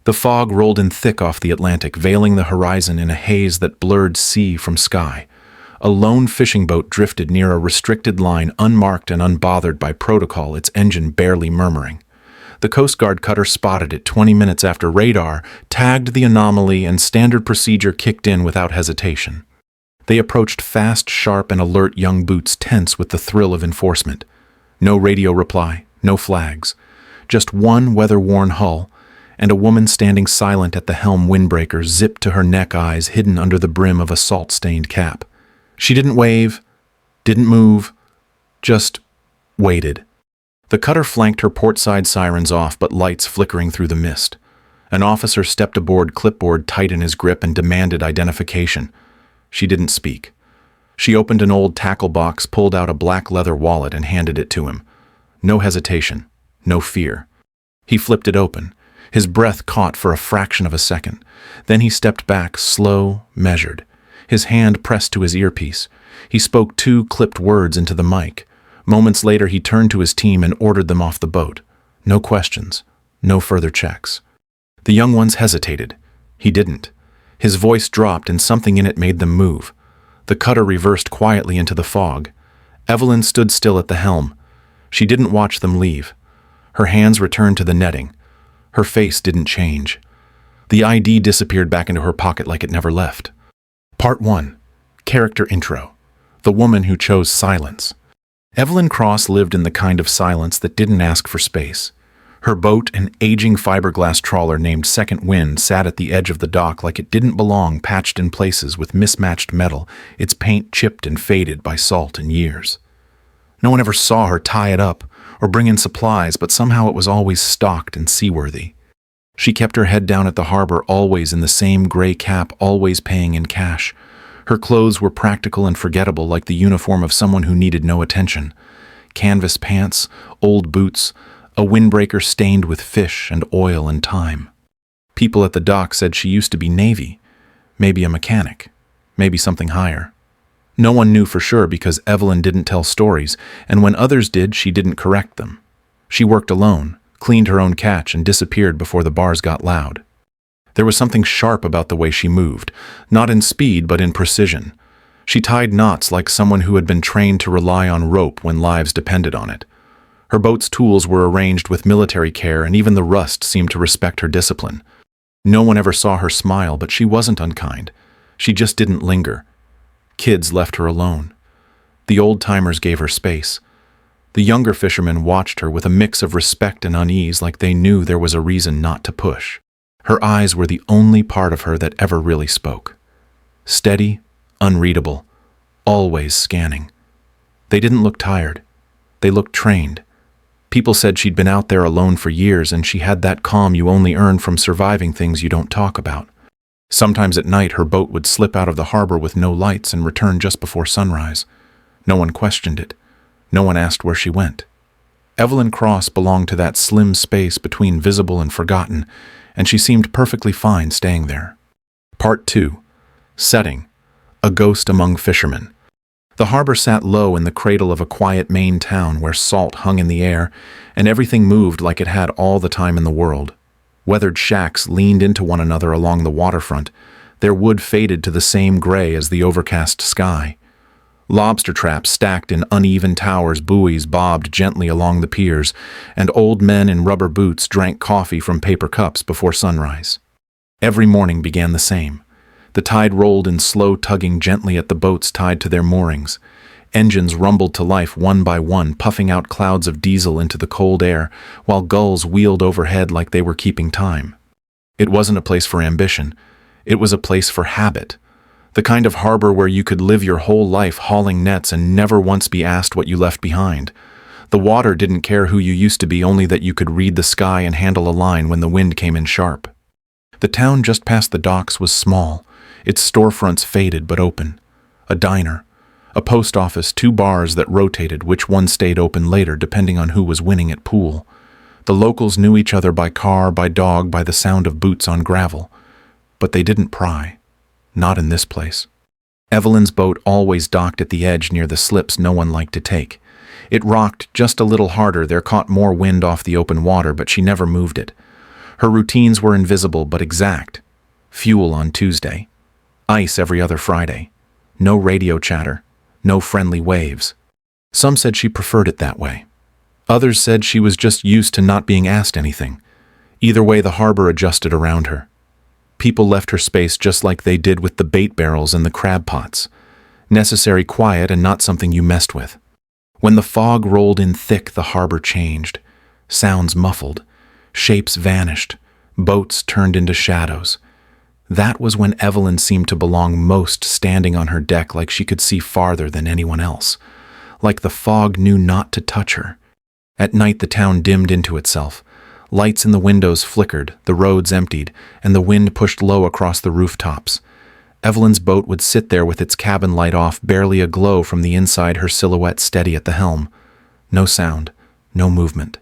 The fog rolled in thick off the Atlantic, veiling the horizon in a haze that blurred sea from sky. A lone fishing boat drifted near a restricted line, unmarked and unbothered by protocol, its engine barely murmuring. The Coast Guard cutter spotted it 20 minutes after radar, tagged the anomaly, and standard procedure kicked in without hesitation. They approached fast, sharp, and alert, young boots tense with the thrill of enforcement. No radio reply, no flags. Just one weather-worn hull, and a woman standing silent at the helm windbreaker, zipped to her neck, eyes hidden under the brim of a salt-stained cap. She didn't wave, didn't move, just waited. The cutter flanked her portside sirens off, but lights flickering through the mist. An officer stepped aboard, clipboard tight in his grip, and demanded identification. She didn't speak. She opened an old tackle box, pulled out a black leather wallet, and handed it to him. No hesitation, no fear. He flipped it open. His breath caught for a fraction of a second. Then he stepped back, slow, measured. His hand pressed to his earpiece. He spoke 2 clipped words into the mic. Moments later, he turned to his team and ordered them off the boat. No questions, no further checks. The young ones hesitated. He didn't. His voice dropped, and something in it made them move. The cutter reversed quietly into the fog. Evelyn stood still at the helm. She didn't watch them leave. Her hands returned to the netting. Her face didn't change. The ID disappeared back into her pocket like it never left. Part 1. Character Intro. The woman who chose silence. Evelyn Cross lived in the kind of silence that didn't ask for space. Her boat, an aging fiberglass trawler named Second Wind, sat at the edge of the dock like it didn't belong, patched in places with mismatched metal, its paint chipped and faded by salt and years. No one ever saw her tie it up or bring in supplies, but somehow it was always stocked and seaworthy. She kept her head down at the harbor, always in the same gray cap, always paying in cash. Her clothes were practical and forgettable, like the uniform of someone who needed no attention. Canvas pants, old boots, a windbreaker stained with fish and oil and time. People at the dock said she used to be Navy, maybe a mechanic, maybe something higher. No one knew for sure because Evelyn didn't tell stories, and when others did, she didn't correct them. She worked alone, cleaned her own catch, and disappeared before the bars got loud. There was something sharp about the way she moved, not in speed but in precision. She tied knots like someone who had been trained to rely on rope when lives depended on it. Her boat's tools were arranged with military care, and even the rust seemed to respect her discipline. No one ever saw her smile, but she wasn't unkind. She just didn't linger. Kids left her alone. The old-timers gave her space. The younger fishermen watched her with a mix of respect and unease, like they knew there was a reason not to push. Her eyes were the only part of her that ever really spoke. Steady, unreadable, always scanning. They didn't look tired. They looked trained. People said she'd been out there alone for years, and she had that calm you only earn from surviving things you don't talk about. Sometimes at night, her boat would slip out of the harbor with no lights and return just before sunrise. No one questioned it. No one asked where she went. Evelyn Cross belonged to that slim space between visible and forgotten, and she seemed perfectly fine staying there. Part 2. Setting. A ghost among fishermen. The harbor sat low in the cradle of a quiet Maine town where salt hung in the air, and everything moved like it had all the time in the world. Weathered shacks leaned into one another along the waterfront, their wood faded to the same gray as the overcast sky. Lobster traps stacked in uneven towers, buoys bobbed gently along the piers, and old men in rubber boots drank coffee from paper cups before sunrise. Every morning began the same. The tide rolled in slow tugging gently at the boats tied to their moorings. Engines rumbled to life one by one, puffing out clouds of diesel into the cold air, while gulls wheeled overhead like they were keeping time. It wasn't a place for ambition. It was a place for habit. The kind of harbor where you could live your whole life hauling nets and never once be asked what you left behind. The water didn't care who you used to be, only that you could read the sky and handle a line when the wind came in sharp. The town just past the docks was small, its storefronts faded but open. A diner, a post office, 2 bars that rotated, which one stayed open later depending on who was winning at pool. The locals knew each other by car, by dog, by the sound of boots on gravel. But they didn't pry. Not in this place. Evelyn's boat always docked at the edge near the slips no one liked to take. It rocked just a little harder, there caught more wind off the open water, but she never moved it. Her routines were invisible but exact. Fuel on Tuesday. Ice every other Friday. No radio chatter. No friendly waves. Some said she preferred it that way. Others said she was just used to not being asked anything. Either way, the harbor adjusted around her. People left her space just like they did with the bait barrels and the crab pots. Necessary quiet and not something you messed with. When the fog rolled in thick, the harbor changed. Sounds muffled. Shapes vanished. Boats turned into shadows. That was when Evelyn seemed to belong most, standing on her deck like she could see farther than anyone else. Like the fog knew not to touch her. At night the town dimmed into itself. Lights in the windows flickered, the roads emptied, and the wind pushed low across the rooftops. Evelyn's boat would sit there with its cabin light off, barely aglow from the inside, her silhouette steady at the helm. No sound, no movement.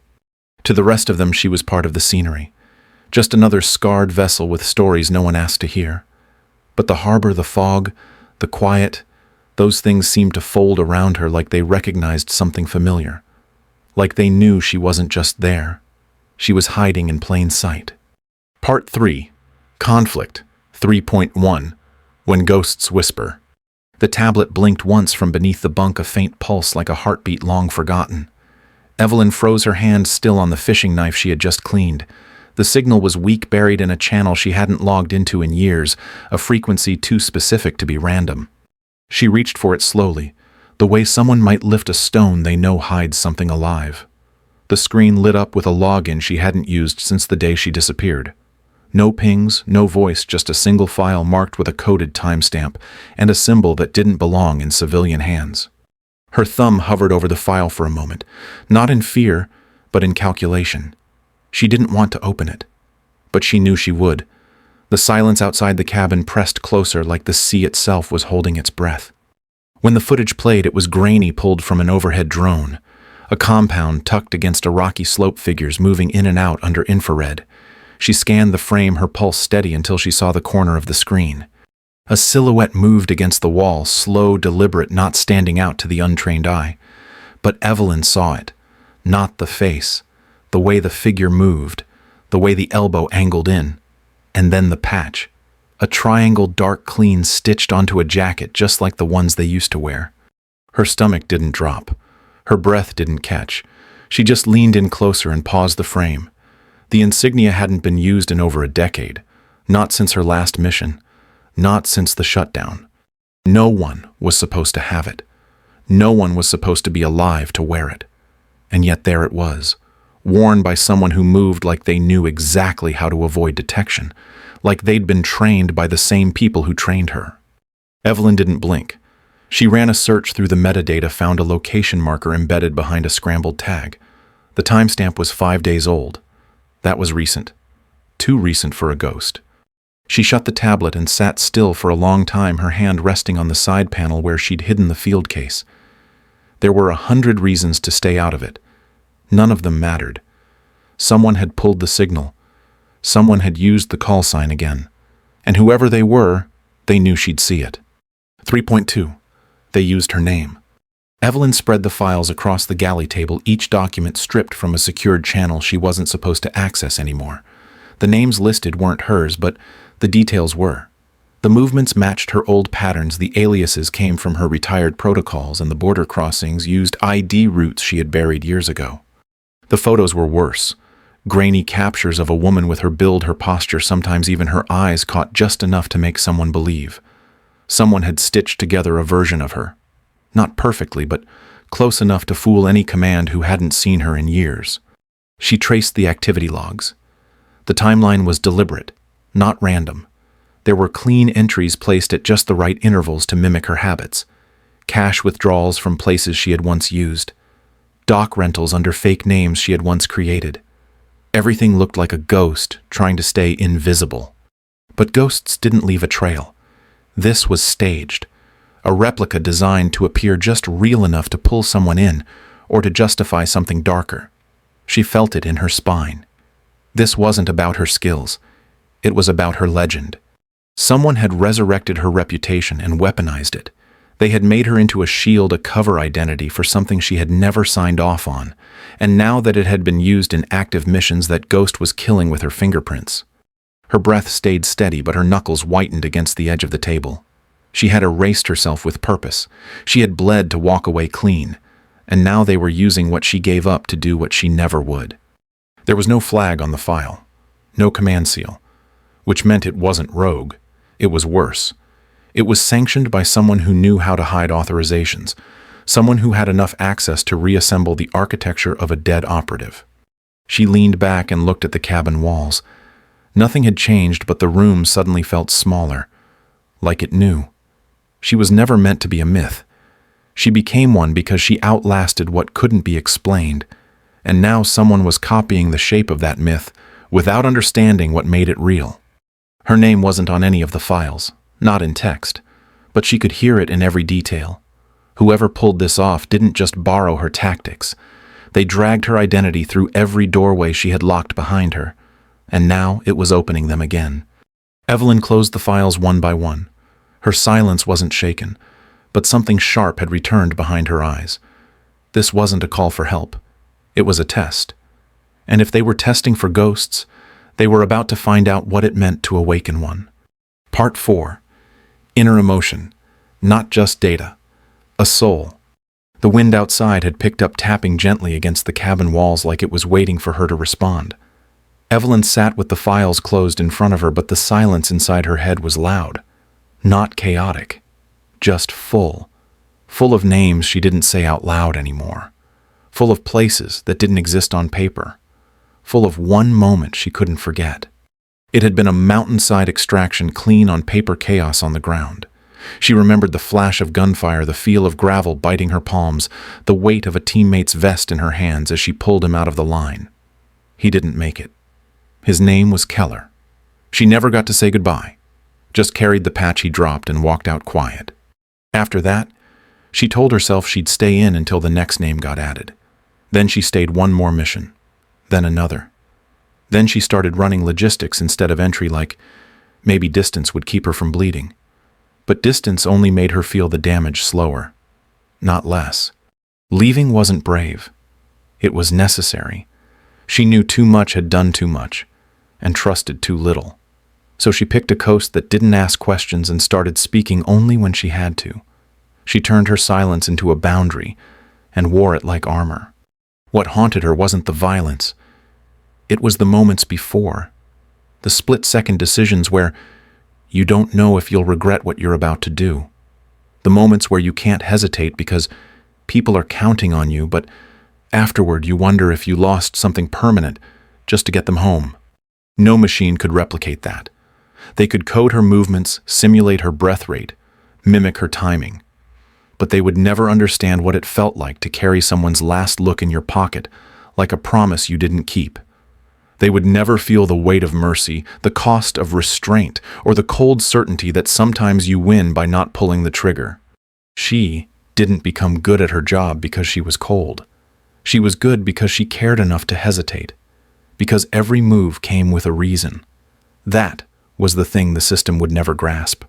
To the rest of them she was part of the scenery. Just another scarred vessel with stories no one asked to hear. But the harbor, the fog, the quiet, those things seemed to fold around her like they recognized something familiar. Like they knew she wasn't just there. She was hiding in plain sight. Part 3. Conflict 3.1. When Ghosts Whisper. The tablet blinked once from beneath the bunk, a faint pulse like a heartbeat long forgotten. Evelyn froze her hand still on the fishing knife she had just cleaned. The signal was weak, buried in a channel she hadn't logged into in years, a frequency too specific to be random. She reached for it slowly, the way someone might lift a stone they know hides something alive. The screen lit up with a login she hadn't used since the day she disappeared. No pings, no voice, just a single file marked with a coded timestamp and a symbol that didn't belong in civilian hands. Her thumb hovered over the file for a moment, not in fear, but in calculation. She didn't want to open it, but she knew she would. The silence outside the cabin pressed closer, like the sea itself was holding its breath. When the footage played, it was grainy, pulled from an overhead drone. A compound tucked against a rocky slope, figures moving in and out under infrared. She scanned the frame, her pulse steady until she saw the corner of the screen. A silhouette moved against the wall, slow, deliberate, not standing out to the untrained eye. But Evelyn saw it. Not the face. The way the figure moved. The way the elbow angled in. And then the patch. A triangle, dark, clean, stitched onto a jacket just like the ones they used to wear. Her stomach didn't drop. Her breath didn't catch. She just leaned in closer and paused the frame. The insignia hadn't been used in over a decade. Not since her last mission. Not since the shutdown. No one was supposed to have it. No one was supposed to be alive to wear it. And yet there it was, worn by someone who moved like they knew exactly how to avoid detection, like they'd been trained by the same people who trained her. Evelyn didn't blink. She ran a search through the metadata, found a location marker embedded behind a scrambled tag. The timestamp was 5 days old. That was recent. Too recent for a ghost. She shut the tablet and sat still for a long time, her hand resting on the side panel where she'd hidden the field case. There were 100 reasons to stay out of it. None of them mattered. Someone had pulled the signal. Someone had used the call sign again. And whoever they were, they knew she'd see it. 3.2. They used her name. Evelyn spread the files across the galley table, each document stripped from a secured channel she wasn't supposed to access anymore. The names listed weren't hers, but the details were. The movements matched her old patterns, the aliases came from her retired protocols, and the border crossings used ID routes she had buried years ago. The photos were worse. Grainy captures of a woman with her build, her posture, sometimes even her eyes caught just enough to make someone believe. Someone had stitched together a version of her. Not perfectly, but close enough to fool any command who hadn't seen her in years. She traced the activity logs. The timeline was deliberate, not random. There were clean entries placed at just the right intervals to mimic her habits. Cash withdrawals from places she had once used. Dock rentals under fake names she had once created. Everything looked like a ghost trying to stay invisible. But ghosts didn't leave a trail. This was staged. A replica designed to appear just real enough to pull someone in, or to justify something darker. She felt it in her spine. This wasn't about her skills. It was about her legend. Someone had resurrected her reputation and weaponized it. They had made her into a shield, a cover identity for something she had never signed off on, and now that it had been used in active missions, that ghost was killing with her fingerprints. Her breath stayed steady, but her knuckles whitened against the edge of the table. She had erased herself with purpose. She had bled to walk away clean, and now they were using what she gave up to do what she never would. There was no flag on the file, no command seal, which meant it wasn't rogue. It was worse. It was sanctioned by someone who knew how to hide authorizations, someone who had enough access to reassemble the architecture of a dead operative. She leaned back and looked at the cabin walls. Nothing had changed, but the room suddenly felt smaller, like it knew. She was never meant to be a myth. She became one because she outlasted what couldn't be explained, and now someone was copying the shape of that myth without understanding what made it real. Her name wasn't on any of the files, not in text, but she could hear it in every detail. Whoever pulled this off didn't just borrow her tactics. They dragged her identity through every doorway she had locked behind her, and now it was opening them again. Evelyn closed the files one by one. Her silence wasn't shaken, but something sharp had returned behind her eyes. This wasn't a call for help. It was a test. And if they were testing for ghosts, they were about to find out what it meant to awaken one. Part 4. Inner emotion. Not just data. A soul. The wind outside had picked up, tapping gently against the cabin walls like it was waiting for her to respond. Evelyn sat with the files closed in front of her, but the silence inside her head was loud. Not chaotic. Just full. Full of names she didn't say out loud anymore. Full of places that didn't exist on paper. Full of one moment she couldn't forget. It had been a mountainside extraction, clean on paper, chaos on the ground. She remembered the flash of gunfire, the feel of gravel biting her palms, the weight of a teammate's vest in her hands as she pulled him out of the line. He didn't make it. His name was Keller. She never got to say goodbye, just carried the patch he dropped and walked out quiet. After that, she told herself she'd stay in until the next name got added. Then she stayed one more mission, then another. Then she started running logistics instead of entry, like maybe distance would keep her from bleeding. But distance only made her feel the damage slower, not less. Leaving wasn't brave. It was necessary. She knew too much had done too much, and trusted too little. So she picked a coast that didn't ask questions and started speaking only when she had to. She turned her silence into a boundary and wore it like armor. What haunted her wasn't the violence. It was the moments before, the split-second decisions where you don't know if you'll regret what you're about to do. The moments where you can't hesitate because people are counting on you, but afterward you wonder if you lost something permanent just to get them home. No machine could replicate that. They could code her movements, simulate her breath rate, mimic her timing. But they would never understand what it felt like to carry someone's last look in your pocket, like a promise you didn't keep. They would never feel the weight of mercy, the cost of restraint, or the cold certainty that sometimes you win by not pulling the trigger. She didn't become good at her job because she was cold. She was good because she cared enough to hesitate, because every move came with a reason. That was the thing the system would never grasp.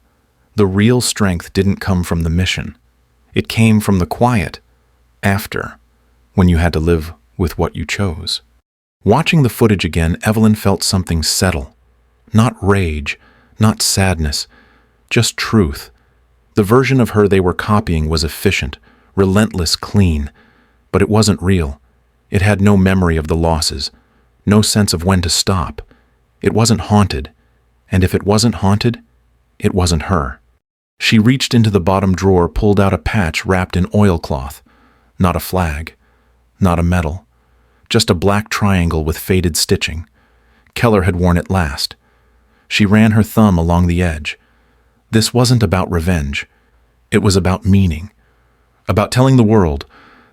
The real strength didn't come from the mission. It came from the quiet, after, when you had to live with what you chose. Watching the footage again, Evelyn felt something settle. Not rage, not sadness, just truth. The version of her they were copying was efficient, relentless, clean, but it wasn't real. It had no memory of the losses, no sense of when to stop. It wasn't haunted, and if it wasn't haunted, it wasn't her. She reached into the bottom drawer, pulled out a patch wrapped in oilcloth. Not a flag, not a medal. Just a black triangle with faded stitching. Keller had worn it last. She ran her thumb along the edge. This wasn't about revenge. It was about meaning. About telling the world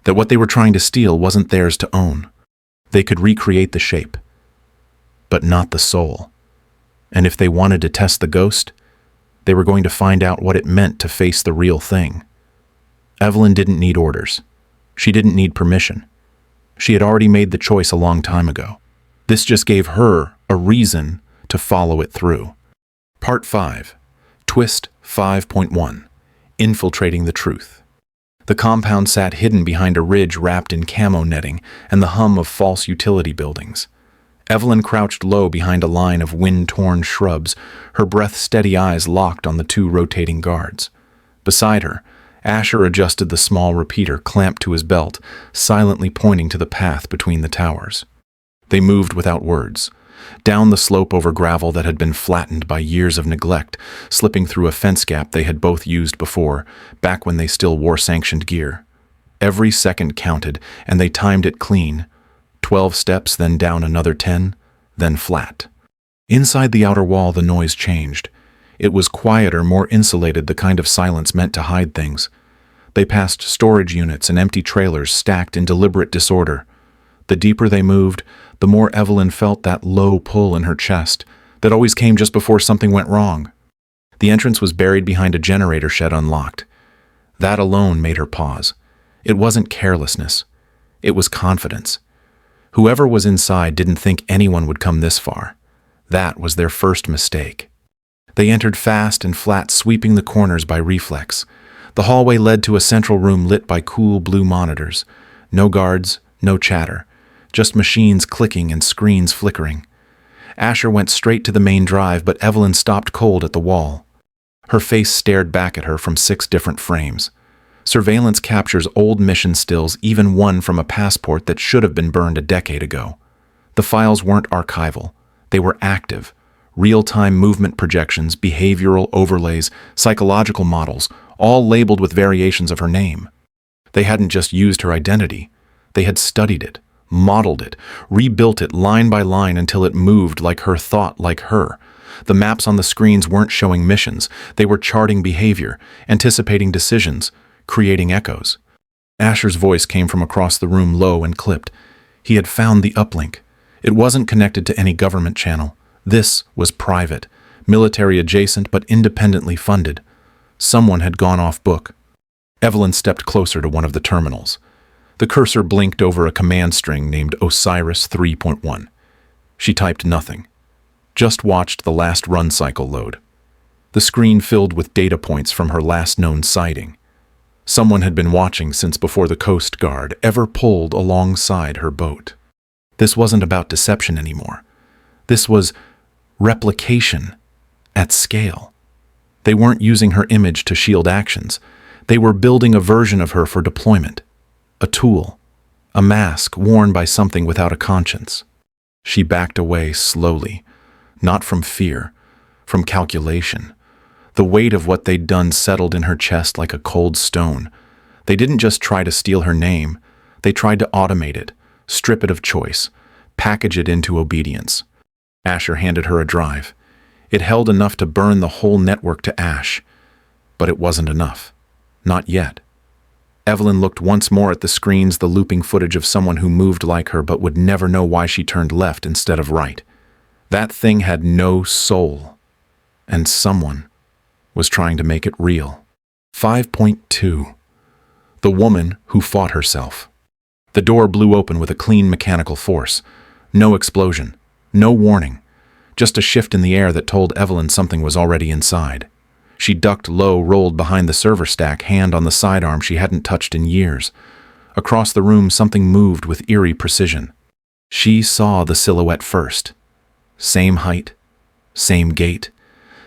that what they were trying to steal wasn't theirs to own. They could recreate the shape, but not the soul. And if they wanted to test the ghost, they were going to find out what it meant to face the real thing. Evelyn didn't need orders. She didn't need permission. She had already made the choice a long time ago. This just gave her a reason to follow it through. Part 5. Twist 5.1. infiltrating the truth. The compound sat hidden behind a ridge wrapped in camo netting and the hum of false utility buildings. Evelyn crouched low behind a line of wind-torn shrubs, her breath-steady eyes locked on the two rotating guards. Beside her, Asher adjusted the small repeater clamped to his belt, silently pointing to the path between the towers. They moved without words, down the slope over gravel that had been flattened by years of neglect, slipping through a fence gap they had both used before, back when they still wore sanctioned gear. Every second counted, and they timed it clean. 12 steps, then down another 10, then flat. Inside the outer wall, the noise changed. It was quieter, more insulated, the kind of silence meant to hide things. They passed storage units and empty trailers stacked in deliberate disorder. The deeper they moved, the more Evelyn felt that low pull in her chest that always came just before something went wrong. The entrance was buried behind a generator shed unlocked. That alone made her pause. It wasn't carelessness. It was confidence. Whoever was inside didn't think anyone would come this far. That was their first mistake. They entered fast and flat, sweeping the corners by reflex. The hallway led to a central room lit by cool blue monitors. No guards, no chatter. Just machines clicking and screens flickering. Asher went straight to the main drive, but Evelyn stopped cold at the wall. Her face stared back at her from 6 different frames. Surveillance captures old mission stills, even one from a passport that should have been burned a decade ago. The files weren't archival. They were active. Real-time movement projections, behavioral overlays, psychological models, all labeled with variations of her name. They hadn't just used her identity. They had studied it, modeled it, rebuilt it line by line until it moved like her, thought like her. The maps on the screens weren't showing missions. They were charting behavior, anticipating decisions, creating echoes. Asher's voice came from across the room, low and clipped. He had found the uplink. It wasn't connected to any government channel. This was private, military adjacent but independently funded. Someone had gone off book. Evelyn stepped closer to one of the terminals. The cursor blinked over a command string named Osiris 3.1. She typed nothing. Just watched the last run cycle load. The screen filled with data points from her last known sighting. Someone had been watching since before the Coast Guard ever pulled alongside her boat. This wasn't about deception anymore. This was replication at scale. They weren't using her image to shield actions. They were building a version of her for deployment. A tool. A mask worn by something without a conscience. She backed away slowly. Not from fear, from calculation. The weight of what they'd done settled in her chest like a cold stone. They didn't just try to steal her name. They tried to automate it, strip it of choice, package it into obedience. Asher handed her a drive. It held enough to burn the whole network to ash. But it wasn't enough. Not yet. Evelyn looked once more at the screens, the looping footage of someone who moved like her but would never know why she turned left instead of right. That thing had no soul. And someone was trying to make it real. 5.2. The woman who fought herself. The door blew open with a clean mechanical force. No explosion. No warning. Just a shift in the air that told Evelyn something was already inside. She ducked low, rolled behind the server stack, hand on the sidearm she hadn't touched in years. Across the room, something moved with eerie precision. She saw the silhouette first. Same height, same gait,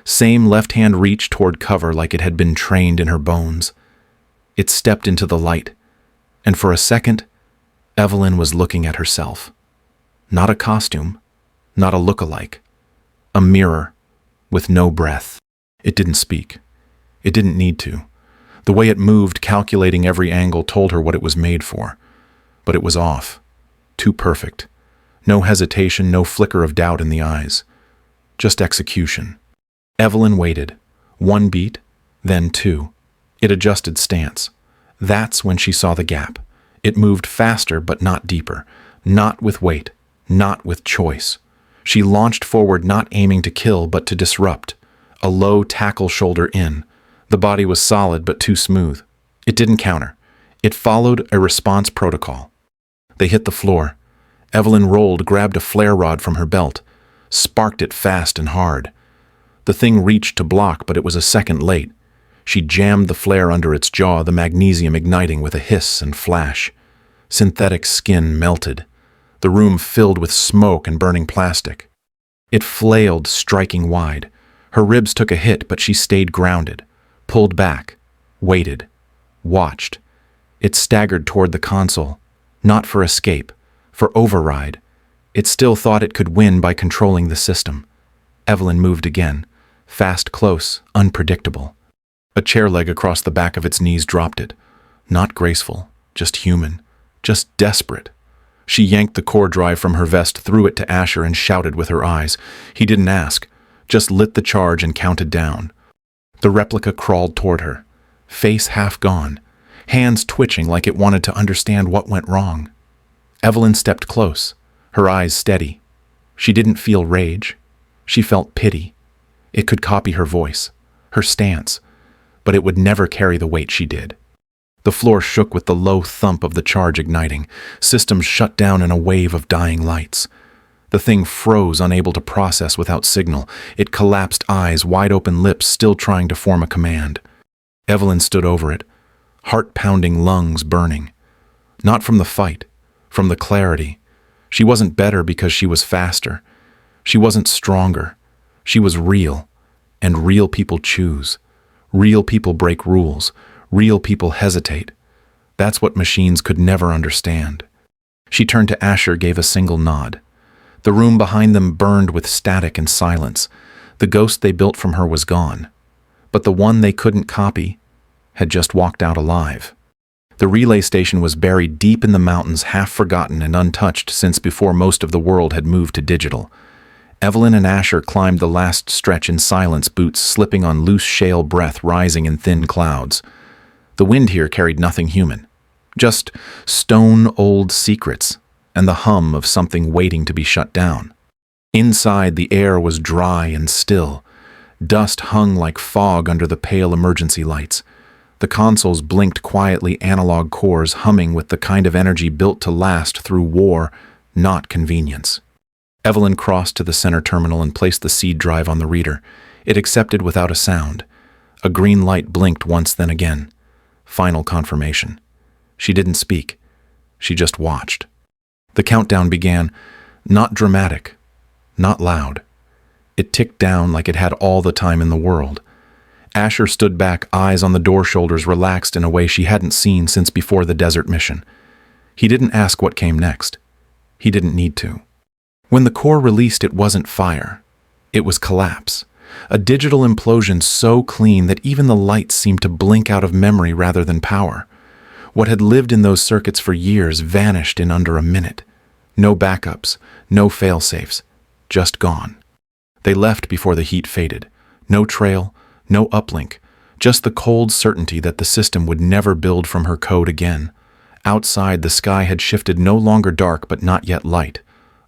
same left-hand reach toward cover like it had been trained in her bones. It stepped into the light, and for a second, Evelyn was looking at herself. Not a costume, not a look-alike. A mirror, with no breath. It didn't speak. It didn't need to. The way it moved, calculating every angle, told her what it was made for. But it was off. Too perfect. No hesitation, no flicker of doubt in the eyes. Just execution. Evelyn waited. 1 beat, then 2. It adjusted stance. That's when she saw the gap. It moved faster but not deeper. Not with weight. Not with choice. She launched forward, not aiming to kill but to disrupt. A low tackle shoulder in. The body was solid but too smooth. It didn't counter. It followed a response protocol. They hit the floor. Evelyn rolled, grabbed a flare rod from her belt, sparked it fast and hard. The thing reached to block, but it was a second late. She jammed the flare under its jaw, the magnesium igniting with a hiss and flash. Synthetic skin melted, the room filled with smoke and burning plastic. It flailed, striking wide. Her ribs took a hit, but she stayed grounded, pulled back, waited, watched. It staggered toward the console, not for escape, for override. It still thought it could win by controlling the system. Evelyn moved again, fast, close, unpredictable. A chair leg across the back of its knees dropped it. Not graceful, just human, just desperate. She yanked the core drive from her vest, threw it to Asher, and shouted with her eyes. He didn't ask, just lit the charge and counted down. The replica crawled toward her, face half gone, hands twitching like it wanted to understand what went wrong. Evelyn stepped close, her eyes steady. She didn't feel rage. She felt pity. It could copy her voice, her stance, but it would never carry the weight she did. The floor shook with the low thump of the charge igniting. Systems shut down in a wave of dying lights. The thing froze, unable to process without signal. It collapsed, eyes, wide-open lips, still trying to form a command. Evelyn stood over it, heart-pounding, lungs burning. Not from the fight, from the clarity. She wasn't better because she was faster. She wasn't stronger. She was real, and real people choose. Real people break rules. Real people hesitate. That's what machines could never understand. She turned to Asher, gave a single nod. The room behind them burned with static and silence. The ghost they built from her was gone. But the one they couldn't copy had just walked out alive. The relay station was buried deep in the mountains, half forgotten and untouched since before most of the world had moved to digital. Evelyn and Asher climbed the last stretch in silence, boots slipping on loose shale breath rising in thin clouds. The wind here carried nothing human, just stone-old secrets and the hum of something waiting to be shut down. Inside, the air was dry and still. Dust hung like fog under the pale emergency lights. The consoles blinked quietly, analog cores humming with the kind of energy built to last through war, not convenience. Evelyn crossed to the center terminal and placed the seed drive on the reader. It accepted without a sound. A green light blinked once, then again. Final confirmation. She didn't speak. She just watched. The countdown began, not dramatic, not loud. It ticked down like it had all the time in the world. Asher stood back, eyes on the door, shoulders relaxed in a way she hadn't seen since before the desert mission. He didn't ask what came next. He didn't need to. When the core released, it wasn't fire. It was collapse. A digital implosion so clean that even the lights seemed to blink out of memory rather than power. What had lived in those circuits for years vanished in under a minute. No backups, no fail-safes, just gone. They left before the heat faded. No trail, no uplink, just the cold certainty that the system would never build from her code again. Outside, the sky had shifted, no longer dark but not yet light.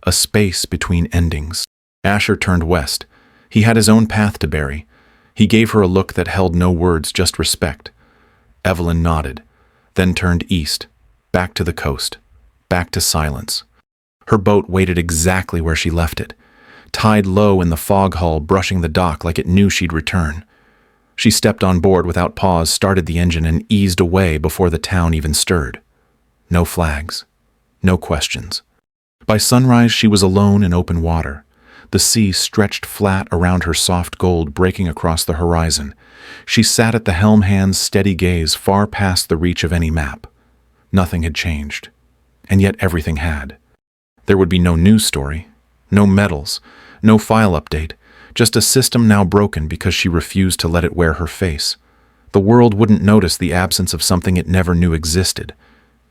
A space between endings. Asher turned west. He had his own path to bury. He gave her a look that held no words, just respect. Evelyn nodded, then turned east, back to the coast, back to silence. Her boat waited exactly where she left it, tied low in the fog hull, brushing the dock like it knew she'd return. She stepped on board without pause, started the engine, and eased away before the town even stirred. No flags, no questions. By sunrise, she was alone in open water. The sea stretched flat around her, soft gold breaking across the horizon. She sat at the helm, hands steady, gaze far past the reach of any map. Nothing had changed, and yet everything had. There would be no news story, no medals, no file update, just a system now broken because she refused to let it wear her face. The world wouldn't notice the absence of something it never knew existed,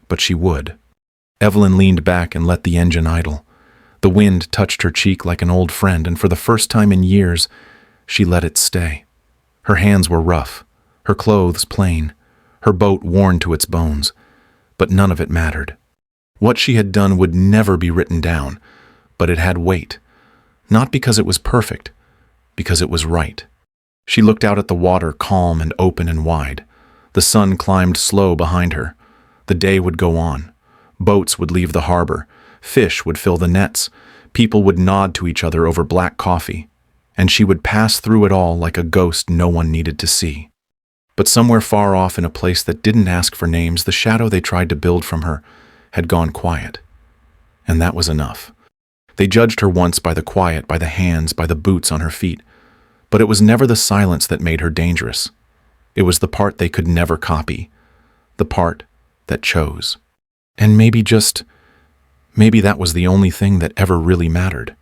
but she would. Evelyn leaned back and let the engine idle. The wind touched her cheek like an old friend, and for the first time in years, she let it stay. Her hands were rough, her clothes plain, her boat worn to its bones, but none of it mattered. What she had done would never be written down, but it had weight, not because it was perfect, because it was right. She looked out at the water, calm and open and wide. The sun climbed slow behind her. The day would go on. Boats would leave the harbor. Fish would fill the nets. People would nod to each other over black coffee. And she would pass through it all like a ghost no one needed to see. But somewhere far off in a place that didn't ask for names, the shadow they tried to build from her had gone quiet. And that was enough. They judged her once by the quiet, by the hands, by the boots on her feet. But it was never the silence that made her dangerous. It was the part they could never copy. The part that chose. And maybe that was the only thing that ever really mattered.